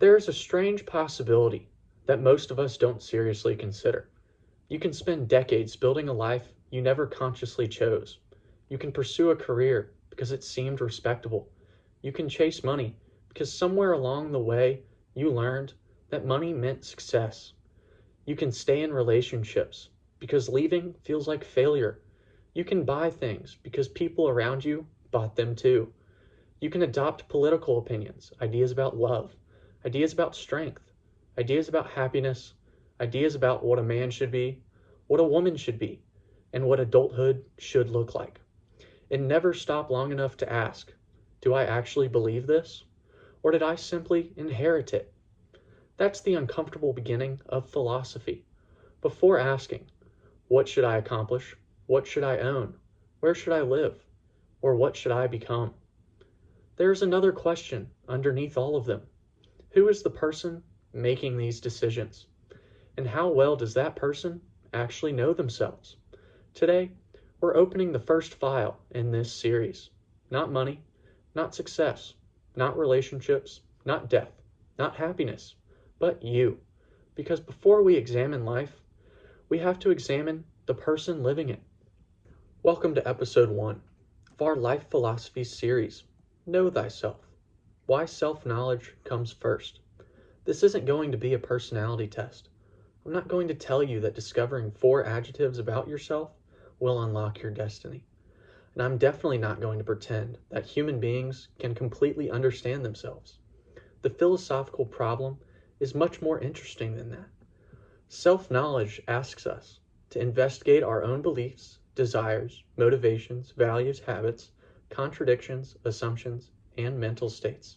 There is a strange possibility that most of us don't seriously consider. You can spend decades building a life you never consciously chose. You can pursue a career because it seemed respectable. You can chase money because somewhere along the way you learned that money meant success. You can stay in relationships because leaving feels like failure. You can buy things because people around you bought them too. You can adopt political opinions, ideas about love, ideas about strength, ideas about happiness, ideas about what a man should be, what a woman should be, and what adulthood should look like. And never stop long enough to ask, do I actually believe this? Or did I simply inherit it? That's the uncomfortable beginning of philosophy. Before asking, what should I accomplish? What should I own? Where should I live? Or what should I become? There's another question underneath all of them. Who is the person making these decisions? And how well does that person actually know themselves? Today, we're opening the first file in this series. Not money, not success, not relationships, not death, not happiness, but you. Because before we examine life, we have to examine the person living it. Welcome to episode 1 of our Life Philosophies series, Know Thyself. Why self-knowledge comes first. This isn't going to be a personality test. I'm not going to tell you that discovering 4 adjectives about yourself will unlock your destiny. And I'm definitely not going to pretend that human beings can completely understand themselves. The philosophical problem is much more interesting than that. Self-knowledge asks us to investigate our own beliefs, desires, motivations, values, habits, contradictions, assumptions, and mental states.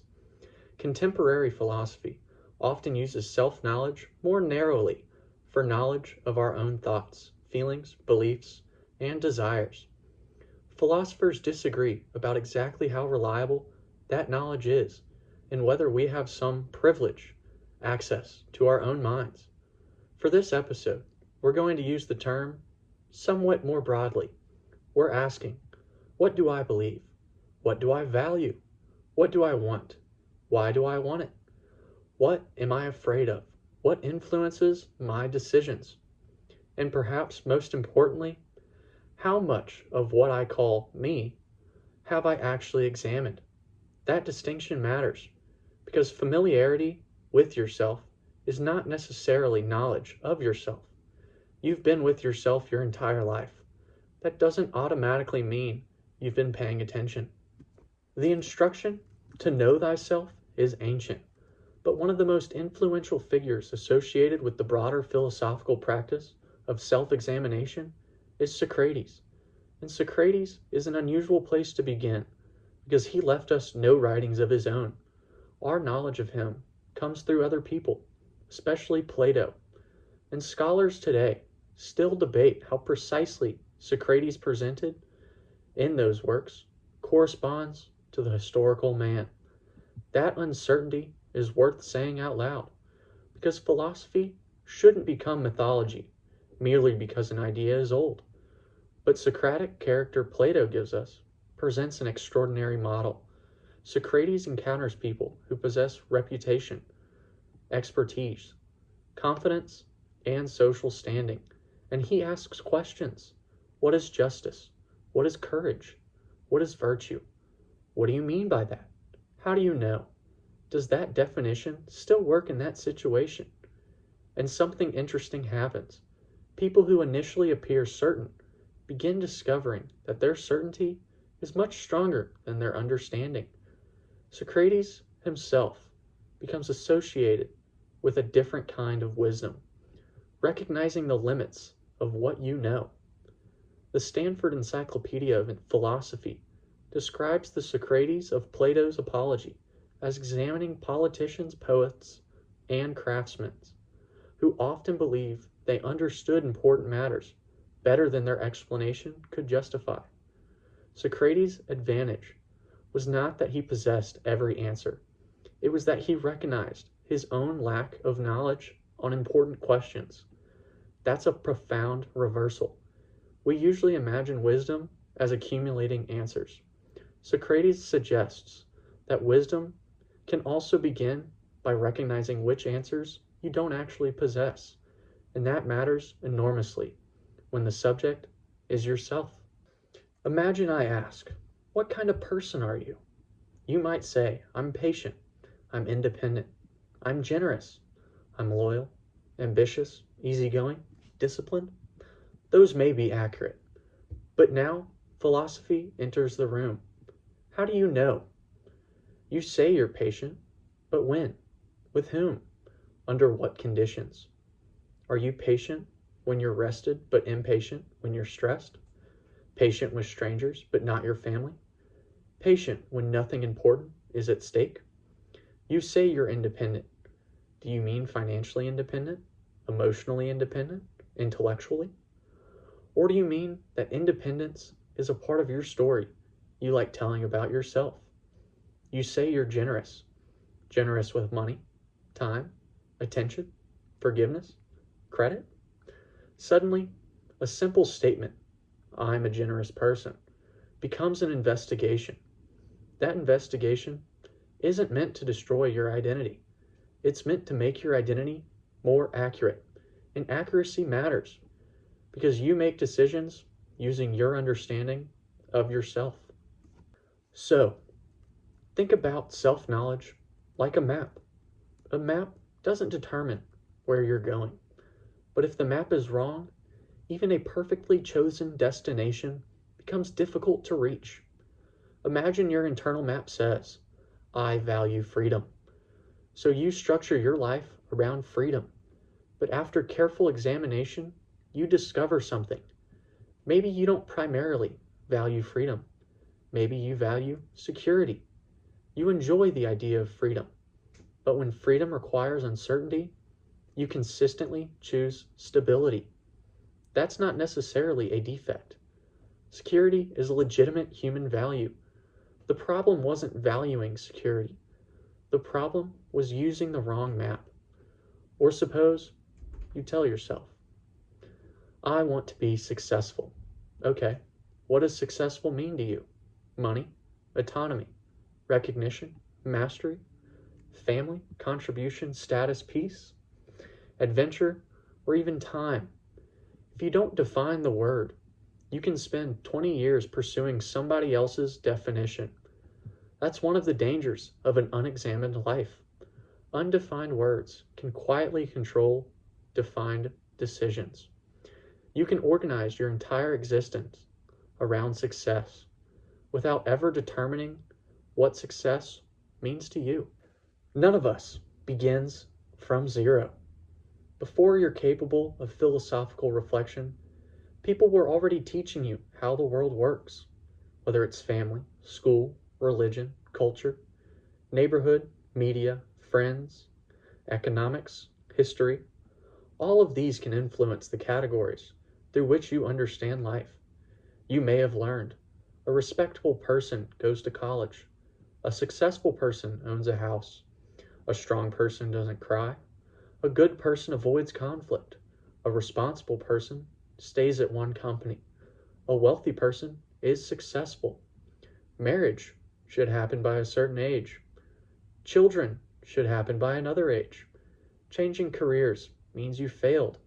Contemporary philosophy often uses self-knowledge more narrowly for knowledge of our own thoughts, feelings, beliefs, and desires. Philosophers disagree about exactly how reliable that knowledge is and whether we have some privilege, access to our own minds. For this episode, we're going to use the term somewhat more broadly. We're asking, what do I believe? What do I value? What do I want? Why do I want it? What am I afraid of? What influences my decisions? And perhaps most importantly, how much of what I call me have I actually examined? That distinction matters because familiarity with yourself is not necessarily knowledge of yourself. You've been with yourself your entire life. That doesn't automatically mean you've been paying attention. The instruction to know thyself is ancient, but one of the most influential figures associated with the broader philosophical practice of self-examination is Socrates. And Socrates is an unusual place to begin because he left us no writings of his own. Our knowledge of him comes through other people, especially Plato. And scholars today still debate how precisely Socrates presented in those works corresponds to the historical man. That uncertainty is worth saying out loud, because philosophy shouldn't become mythology merely because an idea is old. But Socratic character Plato gives us presents an extraordinary model. Socrates encounters people who possess reputation, expertise, confidence, and social standing, and he asks questions. What is justice? What is courage? What is virtue? What do you mean by that? How do you know? Does that definition still work in that situation? And something interesting happens. People who initially appear certain begin discovering that their certainty is much stronger than their understanding. Socrates himself becomes associated with a different kind of wisdom, recognizing the limits of what you know. The Stanford Encyclopedia of Philosophy describes the Socrates of Plato's Apology as examining politicians, poets, and craftsmen who often believe they understood important matters better than their explanation could justify. Socrates' advantage was not that he possessed every answer. It was that he recognized his own lack of knowledge on important questions. That's a profound reversal. We usually imagine wisdom as accumulating answers. Socrates suggests that wisdom can also begin by recognizing which answers you don't actually possess, and that matters enormously when the subject is yourself. Imagine I ask, what kind of person are you? You might say, I'm patient, I'm independent, I'm generous, I'm loyal, ambitious, easygoing, disciplined. Those may be accurate. But now, philosophy enters the room. How do you know? You say you're patient, but when? With whom? Under what conditions? Are you patient when you're rested, but impatient when you're stressed? Patient with strangers, but not your family? Patient when nothing important is at stake? You say you're independent. Do you mean financially independent? Emotionally independent? Intellectually? Or do you mean that independence is a part of your story you like telling about yourself? You say you're generous. Generous with money, time, attention, forgiveness, credit? Suddenly, a simple statement, I'm a generous person, becomes an investigation. That investigation isn't meant to destroy your identity. It's meant to make your identity more accurate. And accuracy matters because you make decisions using your understanding of yourself. So, think about self-knowledge like a map. A map doesn't determine where you're going. But if the map is wrong, even a perfectly chosen destination becomes difficult to reach. Imagine your internal map says, I value freedom. So you structure your life around freedom. But after careful examination, you discover something. Maybe you don't primarily value freedom. Maybe you value security. You enjoy the idea of freedom. But when freedom requires uncertainty, you consistently choose stability. That's not necessarily a defect. Security is a legitimate human value. The problem wasn't valuing security. The problem was using the wrong map. Or suppose you tell yourself, I want to be successful. Okay, what does successful mean to you? Money, autonomy, recognition, mastery, family, contribution, status, peace, adventure, or even time. If you don't define the word, you can spend 20 years pursuing somebody else's definition. That's one of the dangers of an unexamined life. Undefined words can quietly control defined decisions. You can organize your entire existence around success without ever determining what success means to you. None of us begins from zero. Before you're capable of philosophical reflection, people were already teaching you how the world works, whether it's family, school, religion, culture, neighborhood, media, friends, economics, history. All of these can influence the categories through which you understand life. You may have learned a respectable person goes to college, a successful person owns a house, a strong person doesn't cry, a good person avoids conflict, a responsible person stays at one company, a wealthy person is successful. Marriage should happen by a certain age. Children should happen by another age. Changing careers means you failed.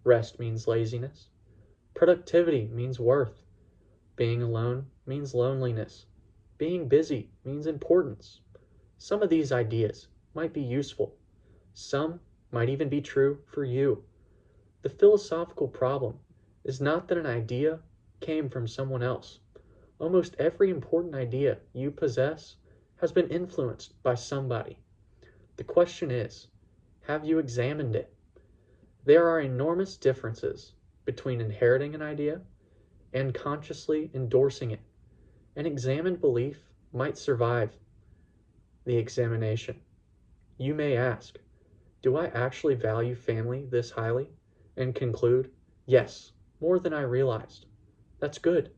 Rest means laziness. Productivity means worth. Being alone means loneliness. Being busy means importance. Some of these ideas might be useful. Some might even be true for you. The philosophical problem is not that an idea came from someone else. Almost every important idea you possess has been influenced by somebody. The question is, have you examined it? There are enormous differences between inheriting an idea and consciously endorsing it. An examined belief might survive the examination. You may ask, do I actually value family this highly? And conclude, yes, more than I realized. That's good.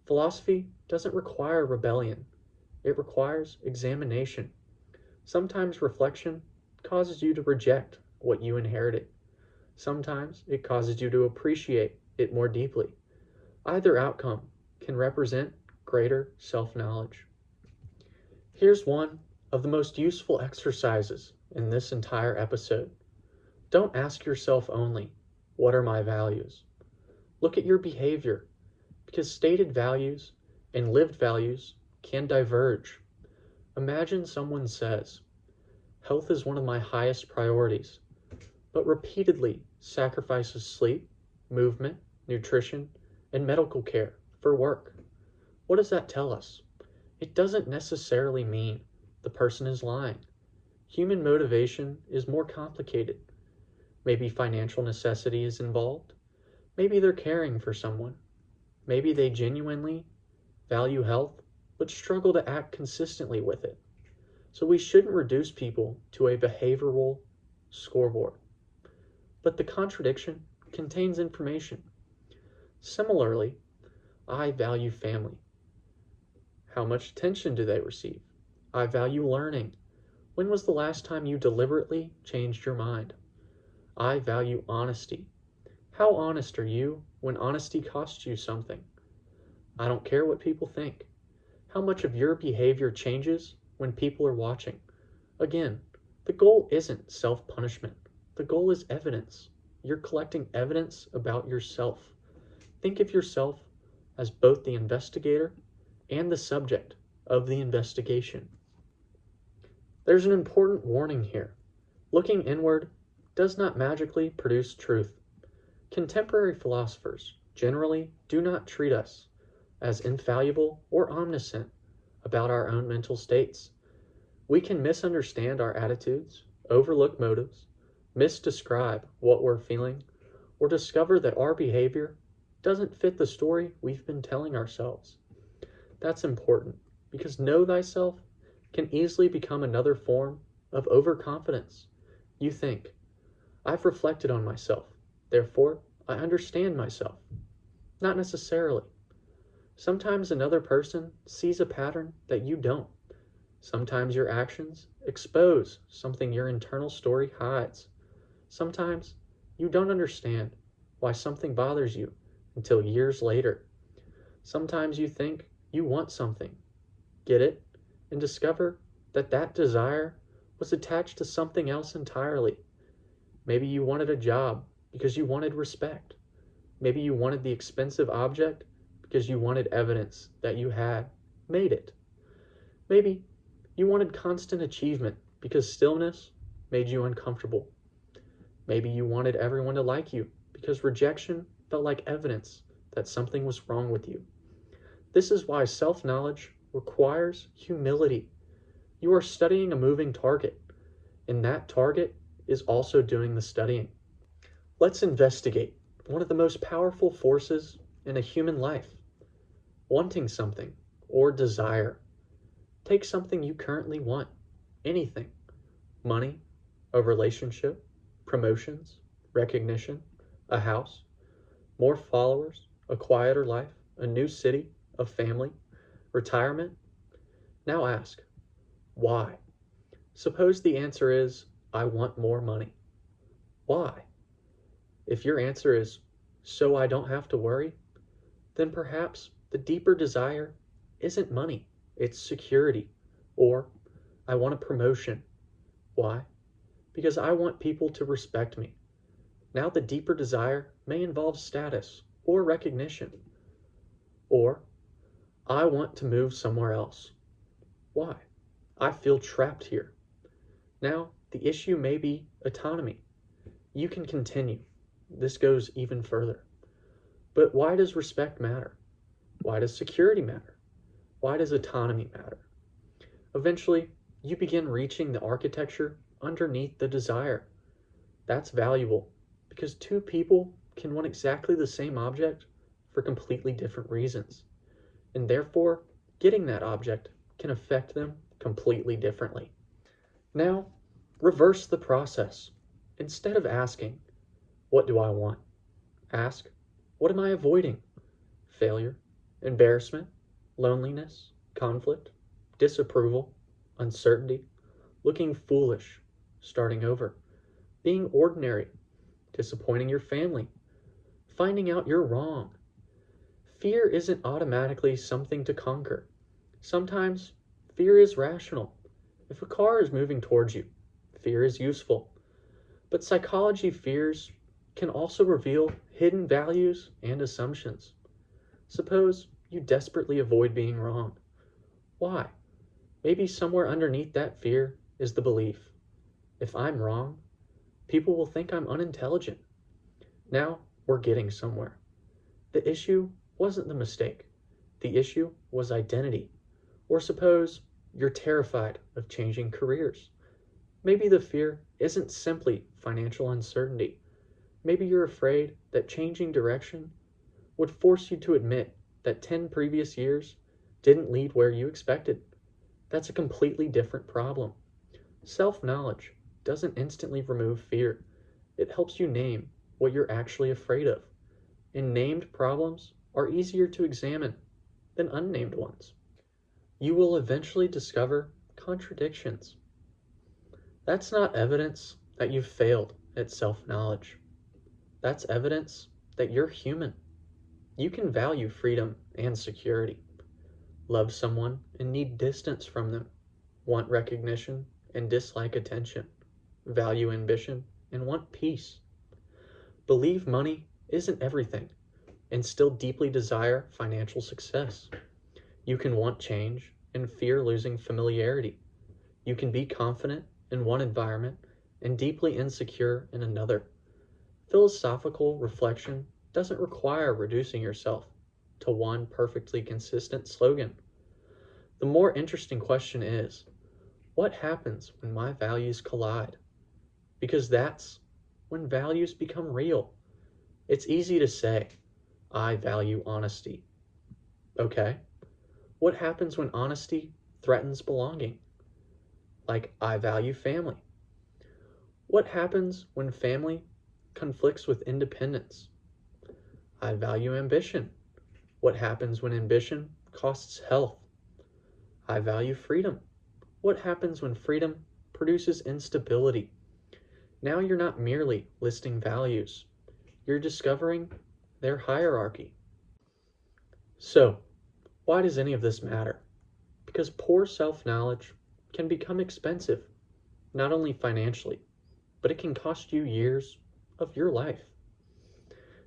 Philosophy doesn't require rebellion. It requires examination. Sometimes reflection causes you to reject what you inherited. Sometimes it causes you to appreciate it more deeply. Either outcome can represent greater self-knowledge. Here's one of the most useful exercises in this entire episode. Don't ask yourself only, what are my values? Look at your behavior, because stated values and lived values can diverge. Imagine someone says, health is one of my highest priorities, but repeatedly sacrifices sleep, movement, nutrition, and medical care for work. What does that tell us? It doesn't necessarily mean the person is lying. Human motivation is more complicated. Maybe financial necessity is involved. Maybe they're caring for someone. Maybe they genuinely value health, but struggle to act consistently with it. So we shouldn't reduce people to a behavioral scoreboard. But the contradiction contains information. Similarly, I value family. How much attention do they receive? I value learning. When was the last time you deliberately changed your mind? I value honesty. How honest are you when honesty costs you something? I don't care what people think. How much of your behavior changes when people are watching? Again, the goal isn't self-punishment. The goal is evidence. You're collecting evidence about yourself. Think of yourself as both the investigator and the subject of the investigation. There's an important warning here. Looking inward does not magically produce truth. Contemporary philosophers generally do not treat us as infallible or omniscient about our own mental states. We can misunderstand our attitudes, overlook motives, misdescribe what we're feeling, or discover that our behavior doesn't fit the story we've been telling ourselves. That's important because know thyself can easily become another form of overconfidence. You think, I've reflected on myself, therefore I understand myself. Not necessarily. Sometimes another person sees a pattern that you don't. Sometimes your actions expose something your internal story hides. Sometimes you don't understand why something bothers you until years later. Sometimes you think you want something, get it, and discover that that desire was attached to something else entirely. Maybe you wanted a job because you wanted respect. Maybe you wanted the expensive object because you wanted evidence that you had made it. Maybe you wanted constant achievement because stillness made you uncomfortable. Maybe you wanted everyone to like you because rejection felt like evidence that something was wrong with you. This is why self-knowledge requires humility. You are studying a moving target, and that target is also doing the studying. Let's investigate one of the most powerful forces in a human life, wanting something or desire. Take something you currently want, anything, money, a relationship, promotions, recognition, a house, more followers, a quieter life, a new city, a family, retirement. Now ask, why? Suppose the answer is, I want more money. Why? If your answer is, so I don't have to worry, then perhaps the deeper desire isn't money, it's security. Or, I want a promotion. Why? Because I want people to respect me. Now the deeper desire may involve status or recognition. Or, I want to move somewhere else. Why? I feel trapped here. Now the issue may be autonomy. You can continue. This goes even further. But why does respect matter? Why does security matter? Why does autonomy matter? Eventually, you begin reaching the architecture underneath the desire. That's valuable because two people can want exactly the same object for completely different reasons. And therefore, getting that object can affect them completely differently. Now, reverse the process. Instead of asking, what do I want? Ask, what am I avoiding? Failure, embarrassment, loneliness, conflict, disapproval, uncertainty, looking foolish, starting over, being ordinary, disappointing your family, finding out you're wrong. Fear isn't automatically something to conquer. Sometimes fear is rational. If a car is moving towards you, fear is useful. But psychology fears can also reveal hidden values and assumptions. Suppose you desperately avoid being wrong. Why? Maybe somewhere underneath that fear is the belief: if I'm wrong, people will think I'm unintelligent. Now we're getting somewhere. The issue wasn't the mistake. The issue was identity. Or suppose you're terrified of changing careers. Maybe the fear isn't simply financial uncertainty. Maybe you're afraid that changing direction would force you to admit that 10 previous years didn't lead where you expected. That's a completely different problem. Self-knowledge doesn't instantly remove fear. It helps you name what you're actually afraid of. And named problems are easier to examine than unnamed ones. You will eventually discover contradictions. That's not evidence that you've failed at self-knowledge. That's evidence that you're human. You can value freedom and security, love someone and need distance from them, want recognition and dislike attention, value ambition and want peace. Believe money isn't everything and still deeply desire financial success. You can want change and fear losing familiarity. You can be confident in one environment and deeply insecure in another. Philosophical reflection doesn't require reducing yourself to one perfectly consistent slogan. The more interesting question is, what happens when my values collide? Because that's when values become real. It's easy to say, I value honesty. Okay, what happens when honesty threatens belonging? Like, I value family. What happens when family conflicts with independence? I value ambition. What happens when ambition costs health? I value freedom. What happens when freedom produces instability? Now you're not merely listing values, you're discovering their hierarchy. So, why does any of this matter? Because poor self-knowledge can become expensive, not only financially, but it can cost you years of your life.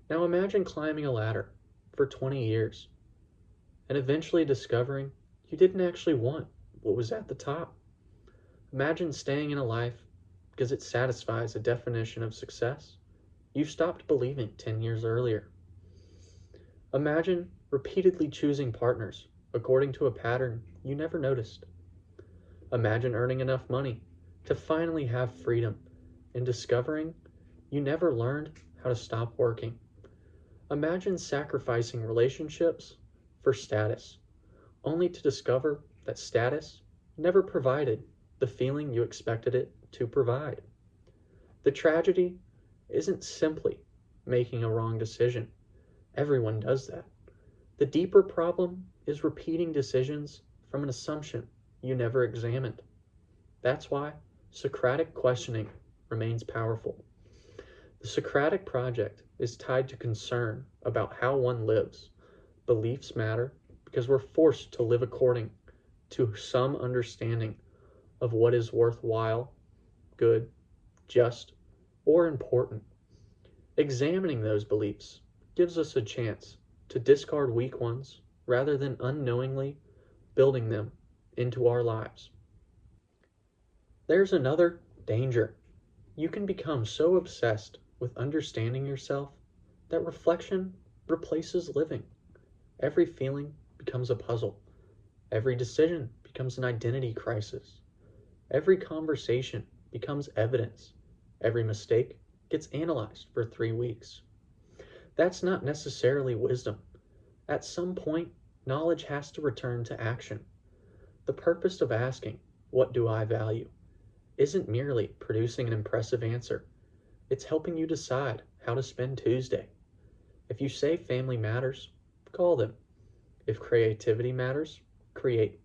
Now imagine climbing a ladder for 20 years and eventually discovering you didn't actually want what was at the top. Imagine staying in a life because it satisfies a definition of success you stopped believing 10 years earlier. Imagine repeatedly choosing partners according to a pattern you never noticed. Imagine earning enough money to finally have freedom and discovering you never learned how to stop working. Imagine sacrificing relationships for status, only to discover that status never provided the feeling you expected it to provide. The tragedy isn't simply making a wrong decision. Everyone does that. The deeper problem is repeating decisions from an assumption you never examined. That's why Socratic questioning remains powerful. The Socratic project is tied to concern about how one lives. Beliefs matter because we're forced to live according to some understanding of what is worthwhile, good, just, or important. Examining those beliefs gives us a chance to discard weak ones rather than unknowingly building them into our lives. There's another danger. You can become so obsessed with understanding yourself that reflection replaces living. Every feeling becomes a puzzle. Every decision becomes an identity crisis. Every conversation becomes evidence. Every mistake gets analyzed for 3 weeks. That's not necessarily wisdom. At some point, knowledge has to return to action. The purpose of asking, what do I value, isn't merely producing an impressive answer. It's helping you decide how to spend Tuesday. If you say family matters, call them. If creativity matters, create.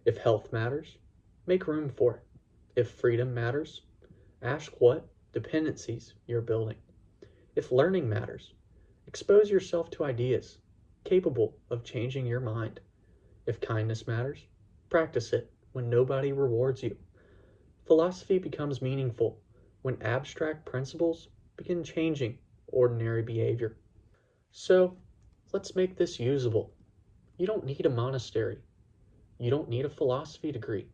If health matters, make room for it. If freedom matters, ask what dependencies you're building. If learning matters, expose yourself to ideas capable of changing your mind. If kindness matters, practice it when nobody rewards you. Philosophy becomes meaningful when abstract principles begin changing ordinary behavior. So, let's make this usable. You don't need a monastery. You don't need a philosophy degree.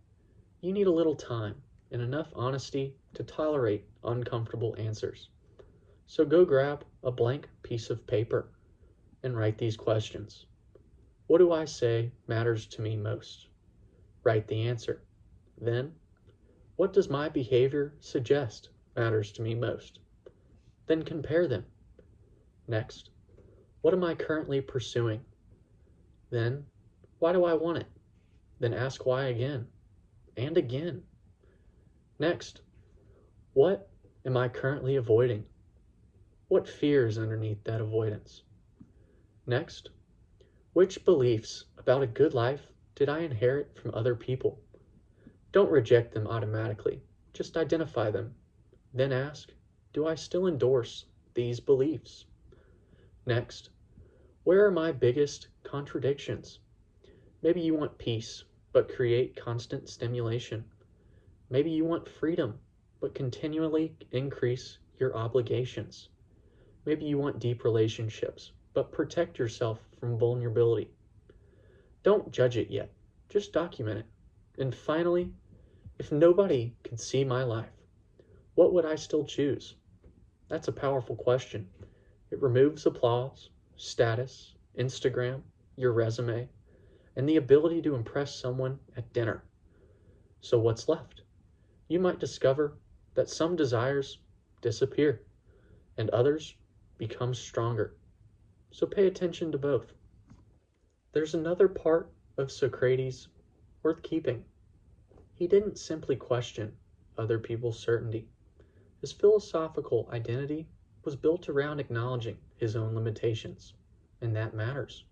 You need a little time and enough honesty to tolerate uncomfortable answers. So go grab a blank piece of paper and write these questions. What do I say matters to me most? Write the answer. Then, what does my behavior suggest matters to me most? Then compare them. Next, what am I currently pursuing? Then, why do I want it? Then ask why again and again. Next, what am I currently avoiding? What fears underneath that avoidance? Next, which beliefs about a good life did I inherit from other people? Don't reject them automatically, just identify them. Then ask, do I still endorse these beliefs? Next, where are my biggest contradictions? Maybe you want peace, but create constant stimulation. Maybe you want freedom, but continually increase your obligations. Maybe you want deep relationships, but protect yourself from vulnerability. Don't judge it yet, just document it. And finally, if nobody could see my life, what would I still choose? That's a powerful question. It removes applause, status, Instagram, your resume, and the ability to impress someone at dinner. So what's left? You might discover that some desires disappear and others become stronger. So pay attention to both. There's another part of Socrates worth keeping. He didn't simply question other people's certainty. His philosophical identity was built around acknowledging his own limitations, and that matters.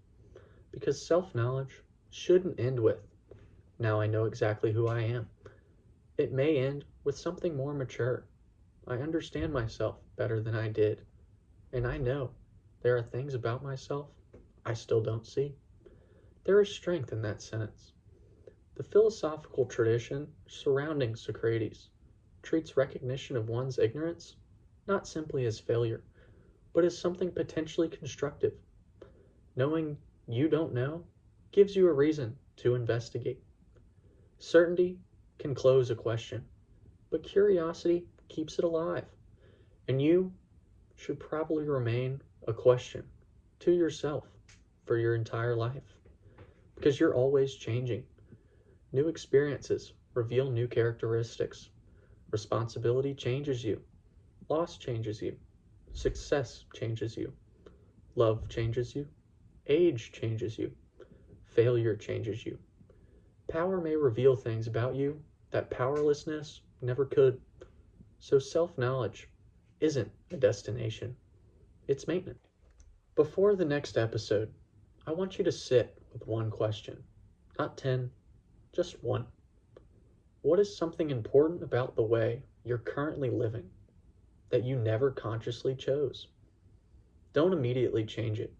Because self-knowledge shouldn't end with, now I know exactly who I am. It may end with something more mature. I understand myself better than I did, and I know there are things about myself I still don't see. There is strength in that sentence. The philosophical tradition surrounding Socrates treats recognition of one's ignorance not simply as failure, but as something potentially constructive. Knowing you don't know gives you a reason to investigate. Certainty can close a question, but curiosity keeps it alive. And you should probably remain a question to yourself for your entire life, because you're always changing. New experiences reveal new characteristics. Responsibility changes you. Loss changes you. Success changes you. Love changes you. Age changes you. Failure changes you. Power may reveal things about you that powerlessness never could. So self-knowledge isn't a destination. It's maintenance. Before the next episode, I want you to sit with one question. Not 10, just one. What is something important about the way you're currently living that you never consciously chose? Don't immediately change it.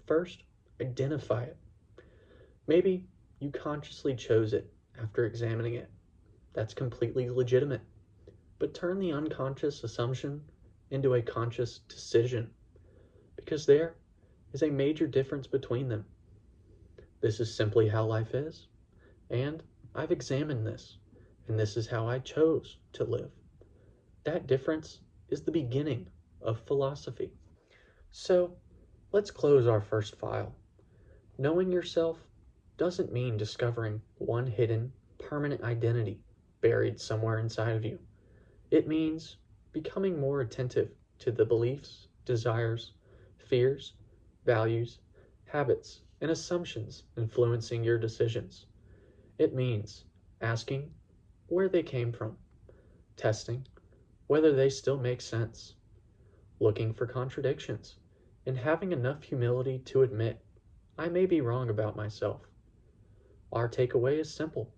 First, identify it. Maybe you consciously chose it after examining it. That's completely legitimate. But turn the unconscious assumption into a conscious decision, because there is a major difference between them. This is simply how life is, and I've examined this, and this is how I chose to live. That difference is the beginning of philosophy. So, let's close our first file. Knowing yourself doesn't mean discovering one hidden, permanent identity buried somewhere inside of you. It means becoming more attentive to the beliefs, desires, fears, values, habits, and assumptions influencing your decisions. It means asking where they came from, testing whether they still make sense, looking for contradictions, and having enough humility to admit, I may be wrong about myself. Our takeaway is simple.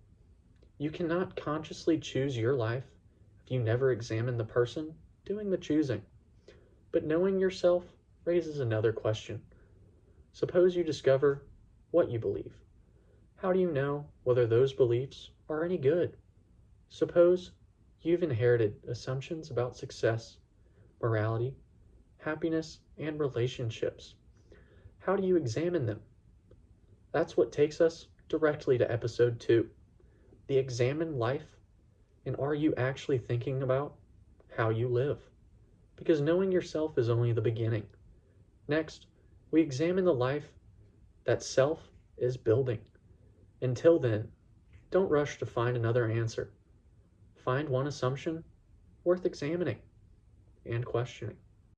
You cannot consciously choose your life if you never examine the person doing the choosing. But knowing yourself raises another question. Suppose you discover what you believe. How do you know whether those beliefs are any good? Suppose You've inherited assumptions about success, morality, happiness, and relationships. How do you examine them? That's what takes us directly to episode 2, the examined life, and are you actually thinking about how you live? Because knowing yourself is only the beginning. Next, we examine the life that self is building. Until then, don't rush to find another answer. Find one assumption worth examining and questioning.